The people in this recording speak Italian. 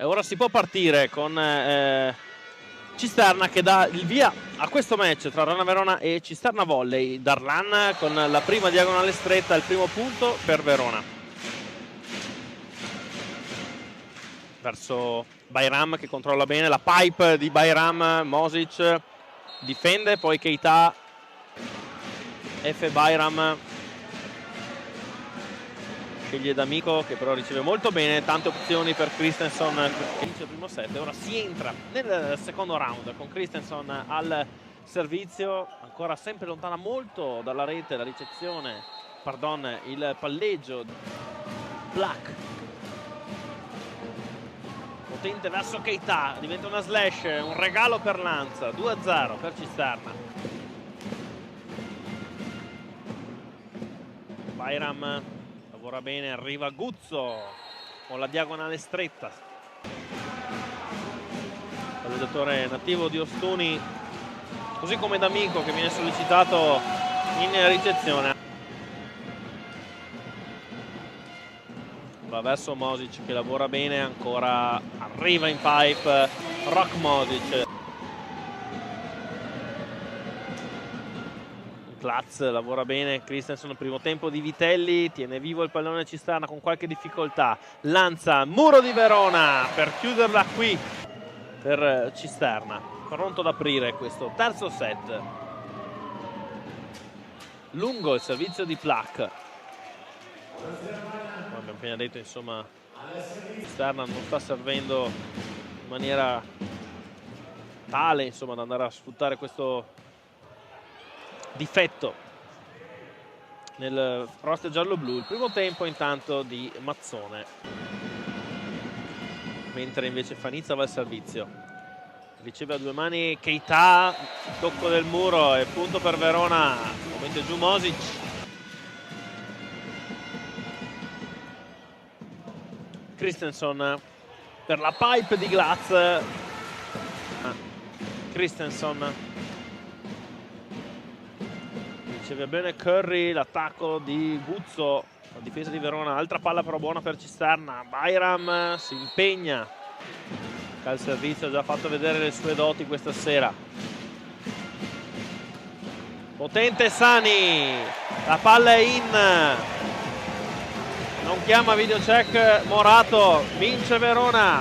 E ora si può partire con Cisterna che dà il via a questo match tra Rana Verona e Cisterna Volley. Darlan con la prima diagonale stretta, il primo punto per Verona. Verso Bayram che controlla bene la pipe di Bayram, Mosic difende, poi Keita, F. Bayram sceglie D'Amico che però riceve molto bene, tante opzioni per Christensen che vince il primo set. Ora si entra nel secondo round con Christensen al servizio, ancora sempre lontana molto dalla rete la ricezione, pardon, il palleggio. Black potente verso Keita, diventa una slash, un regalo per Lanza, 2-0 per Cisterna. Bayram lavora bene, arriva Guzzo con la diagonale stretta. Palleggiatore nativo di Ostuni, così come D'Amico che viene sollecitato in ricezione. Va verso Mosic che lavora bene, ancora arriva in pipe Rock Mosic. Platz lavora bene, Christensen primo tempo di Vitelli, tiene vivo il pallone Cisterna con qualche difficoltà. Lanza, muro di Verona per chiuderla qui per Cisterna. Pronto ad aprire questo terzo set. Lungo il servizio di Plak. Come abbiamo appena detto, insomma, Cisterna non sta servendo in maniera tale, insomma, da andare a sfruttare questo difetto nel roster giallo-blu. Il primo tempo intanto di Mazzone, mentre invece Fanizza va al servizio, riceve a due mani Keita, tocco del muro e punto per Verona. Mette giù Mosic, Christensen per la pipe di Glatz. Christensen riceve bene Curry, l'attacco di Guzzo, la difesa di Verona, altra palla però buona per Cisterna. Bayram si impegna, il servizio ha già fatto vedere le sue doti questa sera. Potente Sani, la palla è in, non chiama video check Morato, vince Verona.